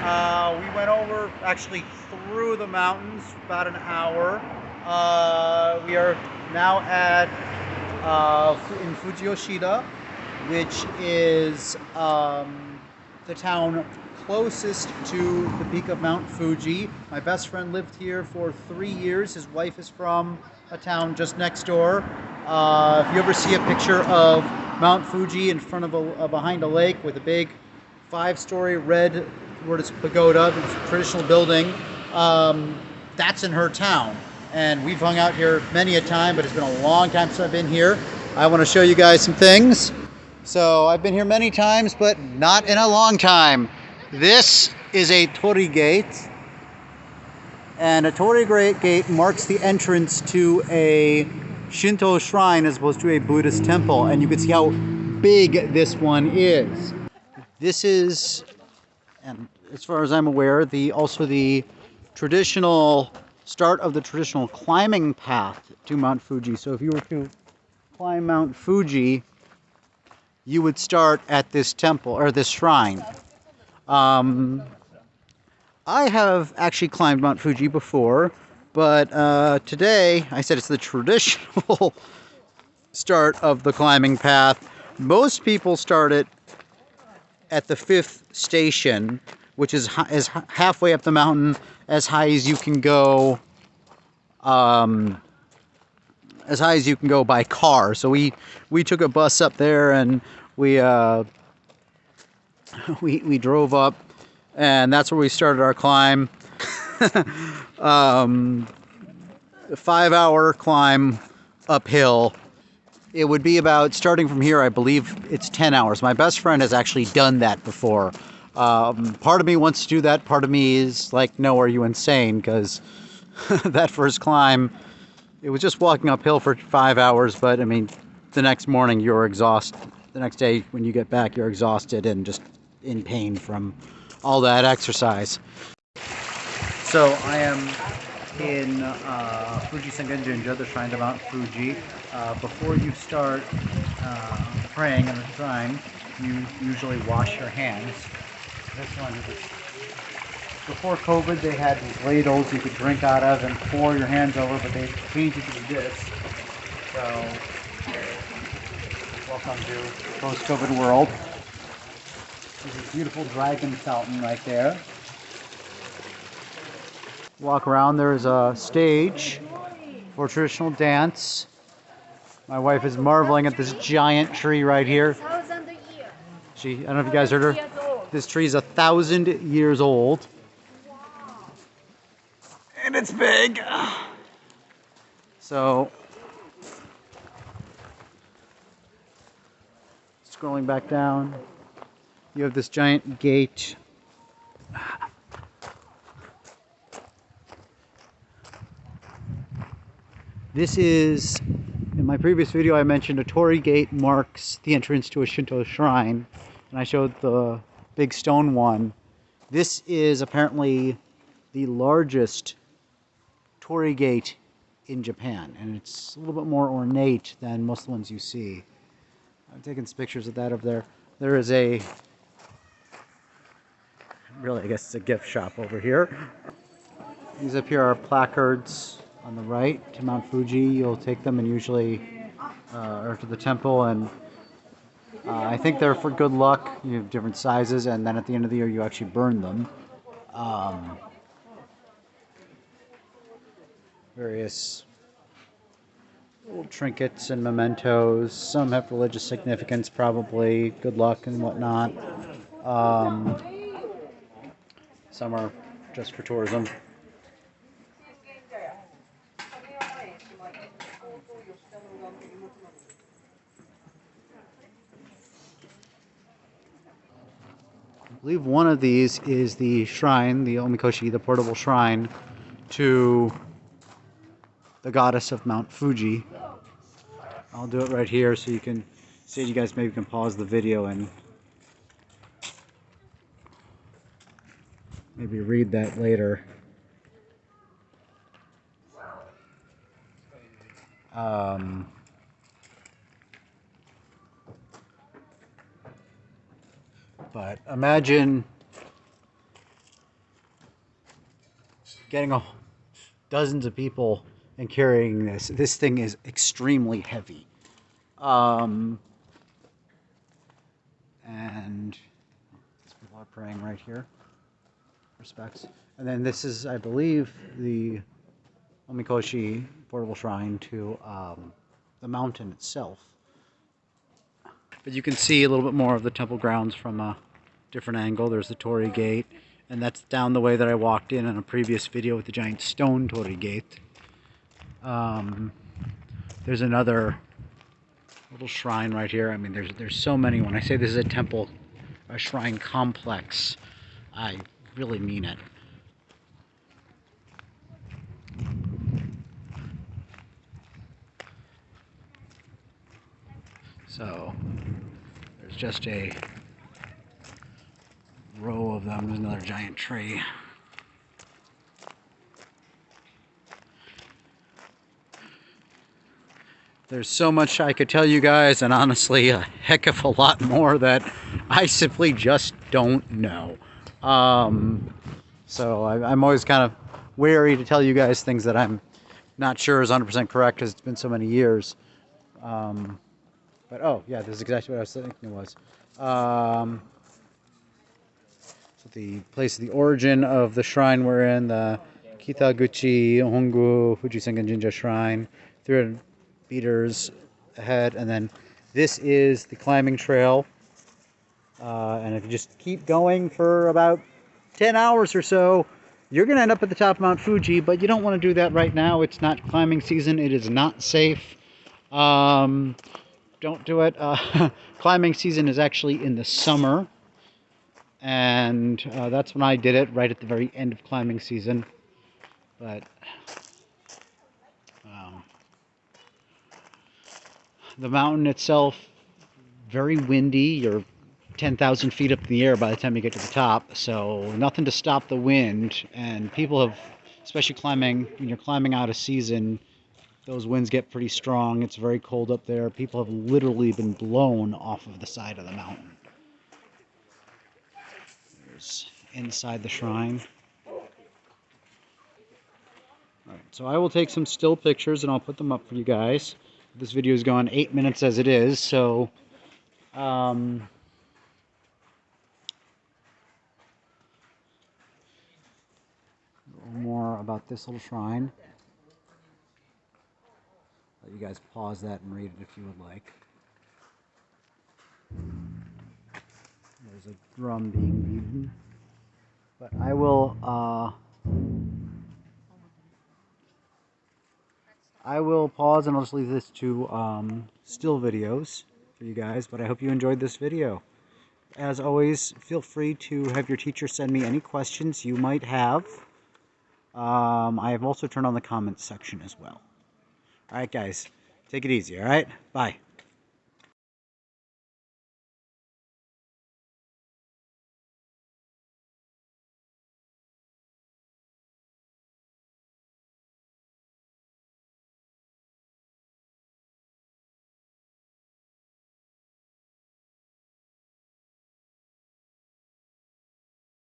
We went over, actually through the mountains, about an hour. We are now at in Fuji, which is the town closest to the peak of Mount Fuji. My best friend lived here for 3 years. His wife is from a town just next door. If you ever see a picture of Mount Fuji in front of behind a lake with a big five-story red pagoda, it's a traditional building, that's in her town. And we've hung out here many a time, but it's been a long time since I've been here. I want to show you guys some things. So I've been here many times, but not in a long time. This is a torii gate, and a torii gate marks the entrance to a Shinto shrine as opposed to a Buddhist temple, and you can see how big this one is. This is, and as far as I'm aware, also the traditional start of the traditional climbing path to Mount Fuji. So if you were to climb Mount Fuji, you would start at this temple or this shrine. I have actually climbed Mount Fuji before, but today I said it's the traditional start of the climbing path. Most people start it at the 5th station, which is halfway up the mountain, as high as you can go. As high as you can go by car. So we took a bus up there, and we drove up, and that's where we started our climb. A 5-hour climb uphill. It would be about, starting from here, I believe it's 10 hours. My best friend has actually done that before. Part of me wants to do that. Part of me is like, no, are you insane? Because that first climb, it was just walking uphill for 5 hours. But I mean, the next morning you're exhausted. The next day when you get back, you're exhausted and just in pain from all that exercise. So I am in Fuji Sengen Jinja, the shrine to Mount Fuji. Before you start praying in the shrine, you usually wash your hands. This one is, before COVID, they had these ladles you could drink out of and pour your hands over, but they changed it to this. So, welcome to the post-COVID world. There's a beautiful dragon fountain right there. Walk around, there's a stage for traditional dance. My wife is marveling at this giant tree right here. I don't know if you guys heard her. This tree is 1,000 years old. And it's big. So, scrolling back down, you have this giant gate. This is, in my previous video I mentioned a torii gate marks the entrance to a Shinto shrine, and I showed the big stone one. This is apparently the largest torii gate in Japan, and it's a little bit more ornate than most of the ones you see. I've taken some pictures of that up there. There is a, really I guess it's a gift shop over here. These up here are placards on the right to Mount Fuji. You'll take them and usually, or to the temple, and I think they're for good luck. You have different sizes, and then at the end of the year you actually burn them. Various little trinkets and mementos. Some have religious significance, probably good luck and whatnot. Some are just for tourism. I believe one of these is the shrine, the Omikoshi, the portable shrine to the goddess of Mount Fuji. I'll do it right here so you can see. You guys maybe can pause the video and maybe read that later. But imagine getting dozens of people and carrying this. This thing is extremely heavy. And people are praying right here. Respects. And then this is, I believe, the Omikoshi portable shrine to the mountain itself. But you can see a little bit more of the temple grounds from a different angle. There's the Torii Gate, and that's down the way that I walked in a previous video with the giant stone Torii Gate. There's another little shrine right here. I mean, there's so many. When I say this is a temple, a shrine complex, I really mean it. So there's just a row of them. There's another giant tree. There's so much I could tell you guys, and honestly a heck of a lot more that I simply just don't know. So I'm always kind of wary to tell you guys things that I'm not sure is 100% correct because it's been so many years. But oh yeah, this is exactly what I was thinking it was. So the place of the origin of the shrine we're in, the Kitaguchi Hongu Fuji Sengen Jinja Shrine, 300 meters ahead, and then this is the climbing trail. And if you just keep going for about 10 hours or so, you're going to end up at the top of Mount Fuji, but you don't want to do that right now. It's not climbing season. It is not safe. Don't do it. Climbing season is actually in the summer, and that's when I did it, right at the very end of climbing season. But the mountain itself, very windy. You're 10,000 feet up in the air by the time you get to the top, so nothing to stop the wind. And people have, especially climbing, when you're climbing out of season, those winds get pretty strong. It's very cold up there. People have literally been blown off of the side of the mountain. There's inside the shrine. All right, so I will take some still pictures and I'll put them up for you guys. This video is going 8 minutes as it is, so a little more about this little shrine. Let you guys pause that and read it if you would like. There's a drum being beaten. But I will pause and I'll just leave this to still videos for you guys, but I hope you enjoyed this video. As always, feel free to have your teacher send me any questions you might have. I have also turned on the comments section as well. Alright guys, take it easy, alright? Bye.